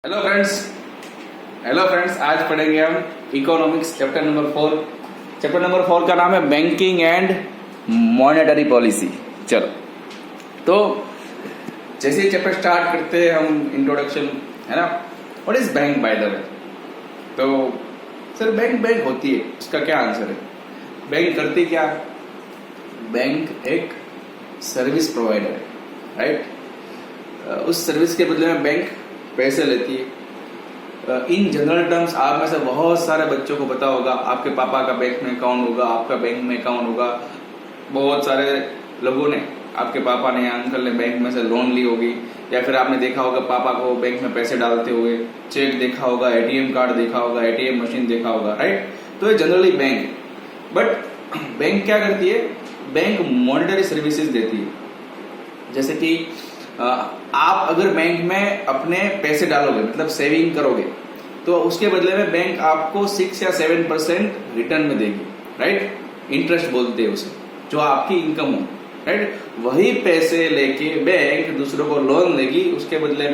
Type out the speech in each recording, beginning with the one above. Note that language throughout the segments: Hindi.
Hello friends. आज पढ़ेंगे हम economics chapter number 4। Chapter number 4 का नाम है बैंकिंग एंड मॉनेटरी पॉलिसी। चलो, तो जैसे ही चैप्टर स्टार्ट करते हैं हम इंट्रोडक्शन, है ना। What is bank by the way? तो सर बैंक होती है, इसका क्या आंसर है? बैंक करती क्या? बैंक एक सर्विस प्रोवाइडर है, राइट। उस सर्विस के बदले में बैंक पैसे लेती है। इन जनरल टर्म्स आप में से बहुत सारे बच्चों को पता होगा, आपके पापा का बैंक में अकाउंट होगा, आपका बैंक में अकाउंट होगा। बहुत सारे लोगों ने, आपके पापा ने या अंकल ने बैंक में से लोन ली होगी, या फिर आपने देखा होगा पापा को बैंक में पैसे डालते हुए, चेक देखा होगा, एटीएम कार्ड देखा होगा, एटीएम मशीन देखा होगा, राइट। तो ये जनरली बैंक है। बट बैंक क्या करती है? बैंक मॉनेटरी सर्विसेज देती है। जैसे कि आप अगर बैंक में अपने पैसे डालोगे, मतलब सेविंग करोगे, तो उसके बदले में बैंक आपको 6 या 7% रिटर्न में देगी, राइट। इंटरेस्ट बोलते हैं उसे, जो आपकी इनकम हो, राइट। वही पैसे लेके बैंक दूसरों को लोन देगी, उसके बदले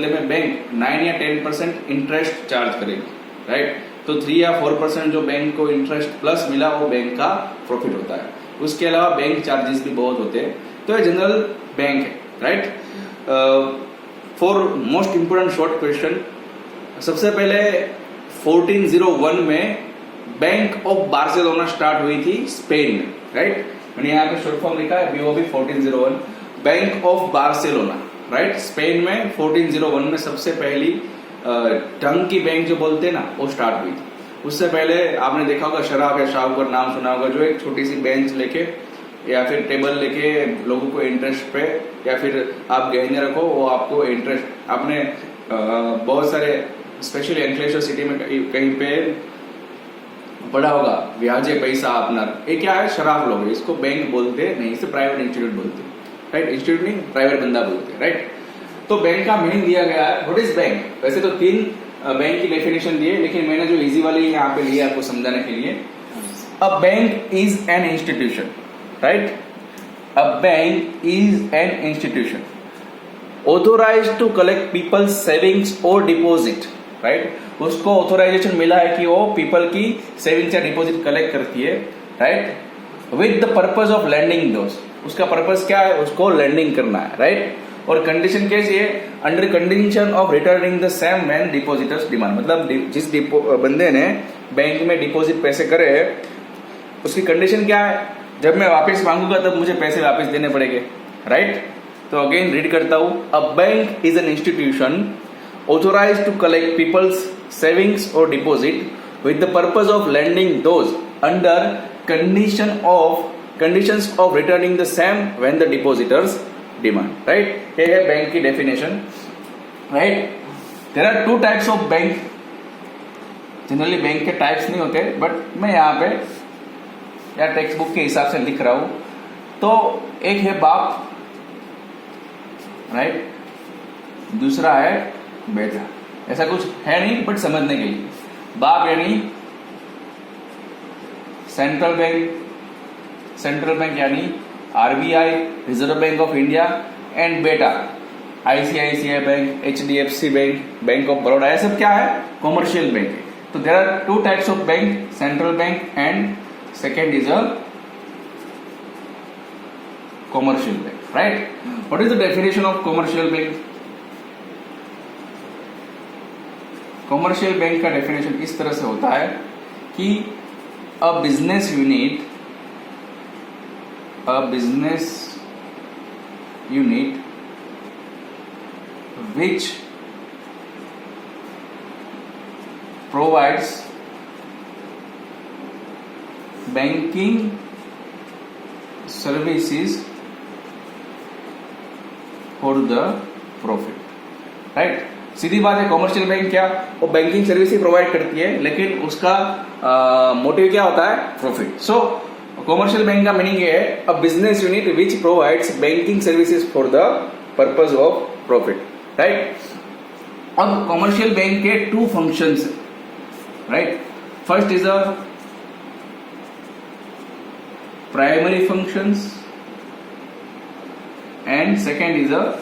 में बैंक 9 या 10% इंटरेस्ट चार्ज करेगी, राइट। तो 3 या 4% जो बैंक को इंटरेस्ट प्लस मिला वो बैंक का प्रॉफिट होता है। उसके अलावा बैंक चार्जेस भी बहुत होते हैं। तो ये जनरल बैंक है, right. For most important short question, सबसे पहले 1401 में बैंक ऑफ बार्सिलोना स्टार्ट हुई थी स्पेन में, राइट। मैंने यहाँ पे शॉर्ट फॉर्म लिखा है BOB 1401, bank of Barcelona, right. Spain में 1401 में सबसे पहली ढंग की बैंक जो बोलते हैं ना, वो स्टार्ट हुई थी। उससे पहले आपने देखा होगा शराब या शाहूकर नाम सुना होगा, जो एक छोटी सी बेंच लेके या फिर टेबल लेके लोगों को इंटरेस्ट पे, या फिर आप गहने रखो वो आपको इंटरेस्ट। आपने बहुत सारे स्पेशली अंकलेश्वर सिटी में कहीं पे पढ़ा होगा, ब्याजे पैसा अपना। ये क्या है? शराब लोग, इसको बैंक बोलते नहीं, इसे प्राइवेट इंस्टीट्यूट बोलते हैं, राइट। इंस्टीट्यूट नहीं, प्राइवेट बंदा बोलते हैं, राइट। तो बैंक का मीनिंग दिया गया है। What is bank? वैसे तो 3 बैंक की डेफिनेशन दी है, लेकिन मैंने जो इजी वाली यहाँ पे लिया आपको समझाने के लिए। A bank is an institution, right. A bank is an institution authorised to collect people's savings और डिपॉजिट, राइट। उसको ऑथोराइजेशन मिला है कि वो पीपल की सेविंग्स या डिपॉजिट कलेक्ट करती है, right. With the purpose of lending those, उसका पर्पज क्या है? उसको लैंडिंग करना है, राइट। और कंडीशन कैसी है? Under condition of returning the same when depositors demand. मतलब जिस बंदे ने बैंक में डिपॉजिट पैसे करे है, उसकी कंडीशन क्या है? जब मैं वापस मांगूंगा तब मुझे पैसे वापस देने पड़ेंगे, राइट। तो अगेन रीड करता हूं। A bank is an institution authorised to collect people's savings और deposit with the purpose of lending those under conditions of returning the same when the depositors demand, right. ये है बैंक की definition, right. There are 2 types of bank. Generally bank के टाइप्स नहीं होते, बट मैं यहाँ पे या टेक्स्ट बुक के हिसाब से लिख रहा हूं। तो एक है बाप, राइट। दूसरा है बेटा। ऐसा कुछ है नहीं, बट समझने के लिए। बाप यानी सेंट्रल बैंक यानी RBI, reserve bank of India, and बेटा ICICI bank, HDFC bank, bank of Baroda. ये सब क्या है? कॉमर्शियल बैंक है। तो there are 2 types of bank, central bank and second is a commercial bank, right? What is the definition of commercial bank? Commercial bank का definition इस तरह से होता है कि a business unit which provides banking services for the profit, right. सीधी बात है, कॉमर्शियल बैंक क्या? वो बैंकिंग सर्विस ही प्रोवाइड करती है, लेकिन उसका मोटिव क्या होता है? प्रॉफिट। सो कॉमर्शियल बैंक का मीनिंग ये है, a business unit which provides banking services for the purpose of profit, right. अब कॉमर्शियल बैंक के 2 functions, right. First is a primary functions and second is a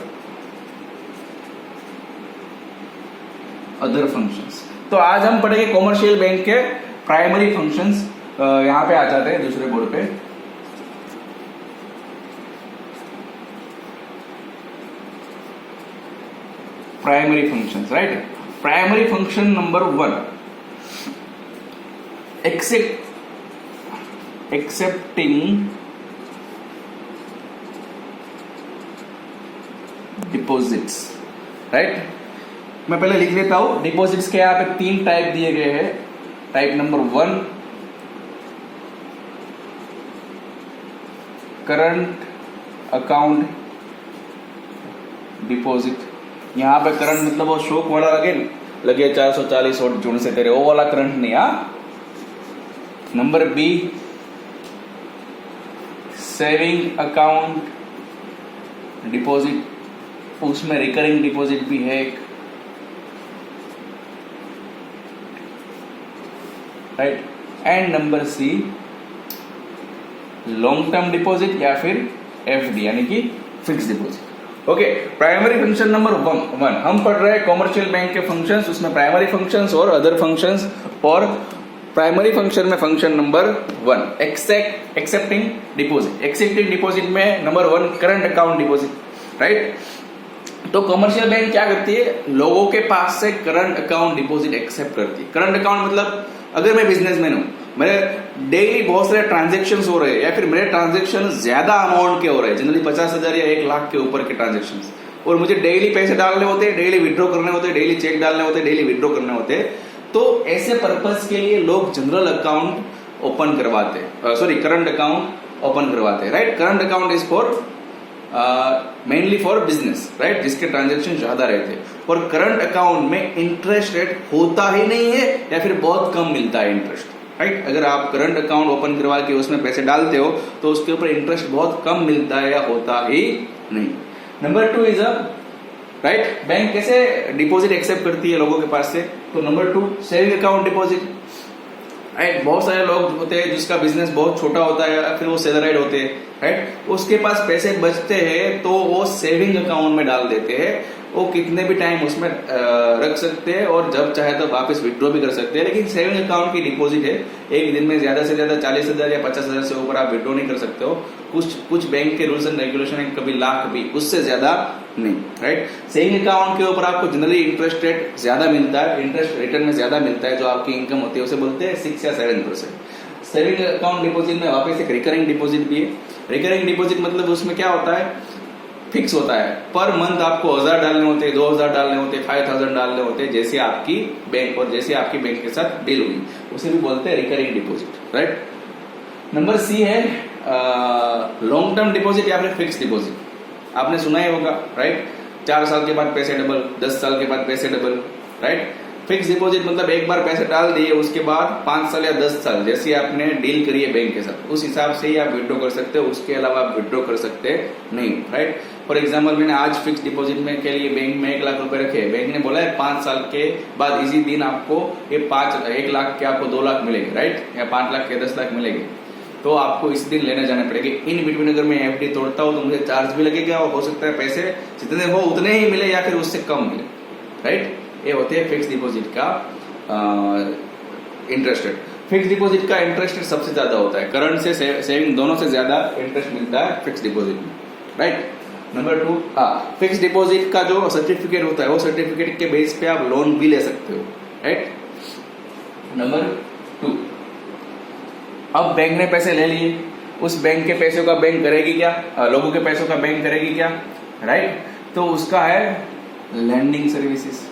other functions. तो आज हम पढ़ेंगे कॉमर्शियल बैंक के प्राइमरी फंक्शंस। यहाँ पे आ जाते हैं दूसरे बोर्ड पे। Primary functions, right. Primary function number 1, accepting deposits, right. मैं पहले लिख लेता हूं। डिपॉजिट्स के यहाँ पे 3 टाइप दिए गए हैं। Type number 1 current account deposit. यहाँ पे करंट मतलब वो शौक वाला लगे 440 और जून से तेरे, वो वाला करंट नहीं। Number B saving account deposit, उसमें रिकरिंग डिपॉजिट भी है एक, right. And number C long term deposit या फिर एफडी यानी कि fix deposit. Okay, primary function number 1 हम पढ़ रहे हैं कॉमर्शियल बैंक के फंक्शंस, उसमें प्राइमरी फंक्शंस और अदर फंक्शंस। और प्राइमरी फंक्शन में function number 1 accepting deposit. Accepting deposit में number 1 current account deposit, right. तो कॉमर्शियल बैंक क्या करती है, लोगों के पास से करंट अकाउंट डिपॉजिट एक्सेप्ट करती है। करंट अकाउंट मतलब अगर मैं बिजनेसमैन हूं, मेरे डेली बहुत सारे ट्रांजेक्शन हो रहे हैं या फिर मेरे ट्रांजेक्शन ज्यादा अमाउंट के हो रहे हैं, जनरली 50,000 या 1 लाख के ऊपर के ट्रांजेक्शन, और मुझे डेली पैसे डालने होते हैं, डेली विड्रॉ करने होते हैं, डेली चेक डालने होते हैं, डेली विड्रॉ करने होते हैं, तो ऐसे पर्पस के लिए लोग जनरल अकाउंट ओपन करवाते हैं, करंट अकाउंट ओपन करवाते हैं, right. Current account is for mainly for business, right, जिसके ट्रांजेक्शन ज्यादा रहते हैं। और करंट अकाउंट में इंटरेस्ट रेट होता ही नहीं है या फिर बहुत कम मिलता है इंटरेस्ट, राइट। अगर आप करंट अकाउंट ओपन करवा के उसमें पैसे डालते हो तो उसके ऊपर इंटरेस्ट बहुत कम मिलता है या होता ही नहीं। नंबर 2 इज राइट, बैंक कैसे डिपॉजिट एक्सेप्ट करती है लोगों के पास से। तो number 2 saving account deposit, right. बहुत सारे लोग होते हैं जिसका बिजनेस बहुत छोटा होता है या फिर वो सैलराइड होते हैं, राइट। उसके पास पैसे बचते हैं तो वो सेविंग अकाउंट में डाल देते हैं। वो कितने भी टाइम उसमें रख सकते हैं और जब चाहे तो वापस विड्रॉ भी कर सकते हैं। लेकिन सेविंग अकाउंट की डिपॉजिट है, एक दिन में ज्यादा से ज्यादा 40,000 या 50,000 से ऊपर आप विड्रॉ नहीं कर सकते हो। कुछ बैंक के रूल्स एंड रेगुलेशन है, कभी लाख भी, उससे ज्यादा नहीं, राइट। सेविंग अकाउंट के ऊपर आपको जनरली इंटरेस्ट रेट ज्यादा मिलता है, इंटरेस्ट रिटर्न में ज्यादा मिलता है, जो आपकी इनकम होती है उसे बोलते हैं 6 या 7%। सेविंग अकाउंट डिपॉजिट में वापस एक रिकरिंग डिपॉजिट भी है। रिकरिंग डिपॉजिट मतलब उसमें क्या होता है, फिक्स होता है, पर मंथ आपको 1000 डालने होते हैं, 2000 डालने होते हैं, 5000 डालने होते हैं, जैसे आपकी बैंक और जैसे आपकी बैंक के साथ डील हुई, उसे भी बोलते हैं recurring deposit, right. Number C है लॉन्ग टर्म डिपॉजिट या फिर फिक्स डिपॉजिट। आपने सुना ही होगा, राइट। 4 साल के बाद पैसे डबल, 10 साल के बाद पैसे डबल, राइट। फिक्स डिपॉजिट मतलब एक बार पैसे डाल दिए, उसके बाद 5 साल या 10 साल जैसे आपने डील करी है बैंक के साथ, उस हिसाब से ही आप विड्रॉ कर सकते हो, उसके अलावा आप विड्रॉ कर सकते नहीं, राइट। फॉर एग्जाम्पल, मैंने आज फिक्स डिपॉजिट में के लिए बैंक में 1 लाख रुपए रखे, बैंक ने बोला है 5 साल के बाद इसी दिन आपको ये 1 लाख के आपको 2 लाख मिलेंगे, राइट, या 5 लाख के 10 लाख मिलेंगे, तो आपको इस दिन लेने जाने पड़ेंगे। इन बिटवीन अगर मैं एफडी तोड़ता हूं तो मुझे चार्ज भी लगेगा और हो सकता है पैसे जितने हो उतने ही मिले या फिर उससे कम मिले, राइट। ये होते हैं फिक्स डिपॉजिट का इंटरेस्ट रेट। फिक्स डिपॉजिट का इंटरेस्ट रेट सबसे ज्यादा होता है, करंट से सेविंग दोनों से ज्यादा इंटरेस्ट मिलता है फिक्स डिपॉजिट में, राइट। नंबर 2, फिक्स डिपॉजिट का जो सर्टिफिकेट होता है वो सर्टिफिकेट के बेस पे आप लोन भी ले सकते हो, राइट। नंबर 2, अब बैंक ने पैसे ले लिए, उस बैंक के पैसों का बैंक करेगी क्या, लोगों के पैसों का बैंक करेगी क्या, राइट। तो उसका है lending services,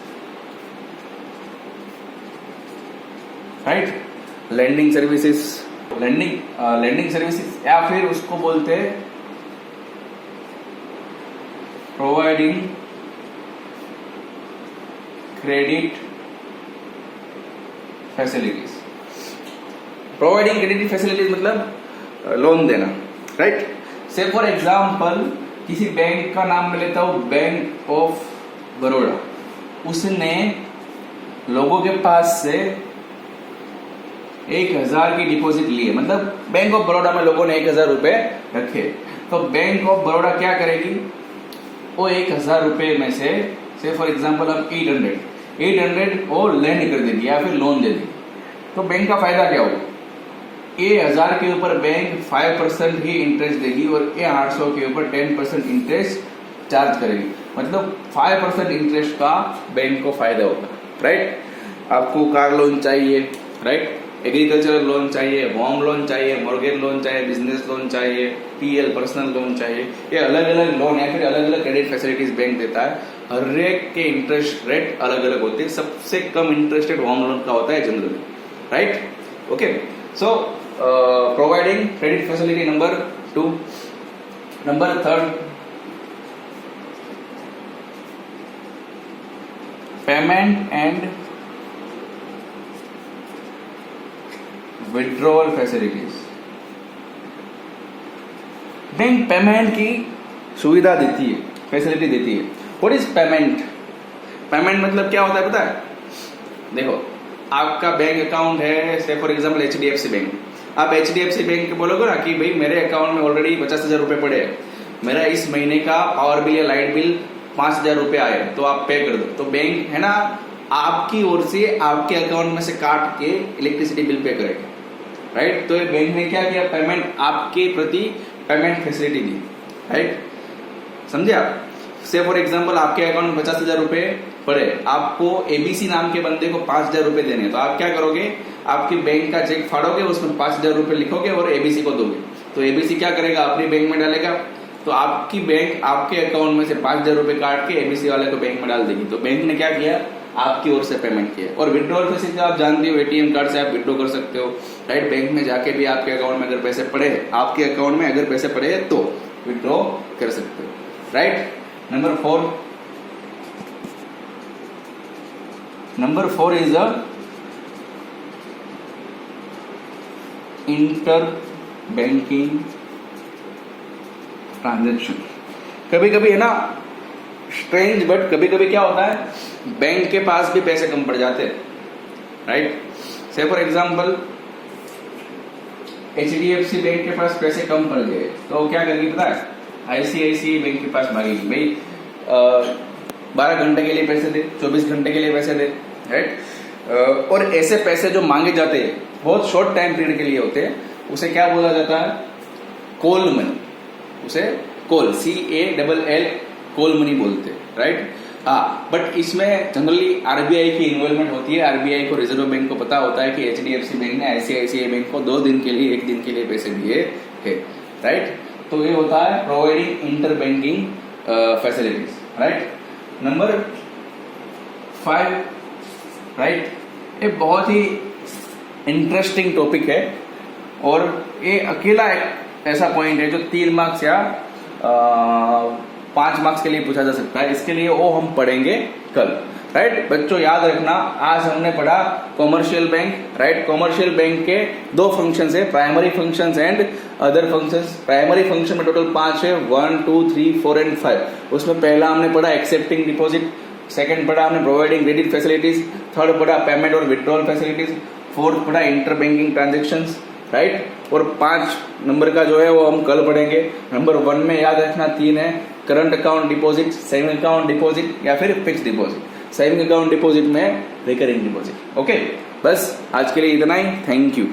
right. Lending services, lending services या फिर उसको बोलते हैं providing credit facilities. Providing credit facilities मतलब लोन देना, राइट। से फॉर एग्जाम्पल किसी बैंक का नाम मैं लेता हूं, बैंक ऑफ बड़ौदा, उसने लोगों के पास से 1000 की डिपॉजिट ली है, मतलब बैंक ऑफ बड़ौदा में लोगों ने 1000 रुपए रखे, तो बैंक ऑफ बड़ौदा क्या करेगी, वो 1000 रुपए में से फॉर एग्जाम्पल हम 800 वो लैंड कर देगी या फिर लोन दे देगी, तो बैंक का फायदा क्या होगा? ये 1000 के ऊपर बैंक 5% ही इंटरेस्ट देगी और ये 800 के ऊपर 10% इंटरेस्ट चार्ज करेगी, मतलब 5% इंटरेस्ट का बैंक को फायदा होगा, राइट। आपको कार लोन चाहिए, राइट, एग्रीकल्चरल लोन चाहिए, होम लोन चाहिए, मॉर्गेज लोन चाहिए, बिजनेस लोन चाहिए, पीएल पर्सनल लोन चाहिए, ये अलग अलग लोन या फिर अलग अलग क्रेडिट फैसिलिटीज बैंक देता है। हर एक के इंटरेस्ट रेट अलग अलग होते हैं। सबसे कम इंटरेस्ट रेट होम लोन का होता है generally, right. Okay, so providing credit facility number 2। Number 3, payment and withdrawal facilities. Bank payment की सुविधा देती है, फैसिलिटी देती है। What is payment? पेमेंट मतलब क्या होता है पता है? देखो, आपका बैंक अकाउंट है, से फॉर एग्जांपल एचडीएफसी बैंक। आप एचडीएफसी बैंक बोलोगे ना कि भाई मेरे अकाउंट में ऑलरेडी 50,000 रुपए पड़े हैं, मेरा इस महीने का पावर बिल या लाइट बिल 5,000 रुपए आए, तो आप पे कर दो। तो बैंक है ना आपकी ओर से आपके अकाउंट में से काट के इलेक्ट्रिसिटी बिल पे करेगा, राइट। तो ये बैंक ने क्या किया? पेमेंट आपके प्रति पेमेंट फैसिलिटी दी, राइट। समझे आप? से फॉर एग्जांपल आपके अकाउंट में 50,000 रुपए पड़े, आपको एबीसी नाम के बंदे को 5,000 रुपए देने, तो आप क्या करोगे? आपकी बैंक का चेक फाड़ोगे, उसमें 5,000 रुपए लिखोगे और एबीसी को दोगे। तो एबीसी क्या करेगा? अपनी बैंक में डालेगा। तो आपकी बैंक आपके अकाउंट में से 5,000 रुपए काट के एबीसी वाले को बैंक में डाल देगी। तो बैंक ने क्या किया? आपकी ओर से पेमेंट किया। और विड्रॉल फैसिलिटी आप जानते हो, एटीएम कार्ड से आप विड्रॉ कर सकते हो, राइट। बैंक में जाके भी आपके अकाउंट में अगर पैसे पड़े, आपके अकाउंट में अगर पैसे पड़े तो विड्रॉ कर सकते हो, right. Number 4 is a inter banking transaction. कभी कभी है ना स्ट्रेंज, बट कभी कभी क्या होता है, बैंक के पास भी पैसे कम पड़ जाते हैं, right. Say for example HDFC bank के पास पैसे कम पड़ गए, तो क्या करेगी पता है? आईसीआईसीआई बैंक के पास मांगेगी, भाई 12 घंटे के लिए पैसे दे, 24 घंटे के लिए पैसे दे, राइट। और ऐसे पैसे जो मांगे जाते हैं बहुत शॉर्ट टाइम पीरियड के लिए होते हैं, उसे क्या बोला जाता है? Call money. उसे कॉल, CALL, कॉल मनी बोलते हैं, राइट। हाँ, बट इसमें जनरली आरबीआई की इन्वॉल्वमेंट होती है। आरबीआई को, रिजर्व बैंक को पता होता है कि एचडीएफसी बैंक ने आईसीआईसीआई बैंक को 2 दिन के लिए, 1 दिन के लिए पैसे दिए है, राइट। तो ये होता है providing inter banking facilities, right. Number 5, right, ये बहुत ही इंटरेस्टिंग टॉपिक है और ये अकेला एक ऐसा पॉइंट है जो 3 मार्क्स या 5 मार्क्स के लिए पूछा जा सकता है। इसके लिए वो हम पढ़ेंगे कल, राइट। बच्चों याद रखना, आज हमने पढ़ा commercial bank, right. Commercial bank के 2 फंक्शंस है, primary functions and other functions. Primary function में टोटल 5 है, 1, 2, 3, 4 एंड 5। उसमें पहला हमने पढ़ा एक्सेप्टिंग डिपॉजिट, सेकंड पढ़ा हमने प्रोवाइडिंग क्रेडिट फैसिलिटीज, थर्ड पढ़ा पेमेंट और विड्रॉल फैसिलिटीज, फोर्थ पढ़ा इंटर बैंकिंग ट्रांजेक्शंस, राइट। और 5 नंबर का जो है वो हम कल पढ़ेंगे। नंबर 1 में याद रखना 3 है, current account deposit, saving account deposit या फिर fix deposit. Saving account deposit में रिकरिंग डिपॉजिट। ओके, बस आज के लिए इतना ही। Thank you.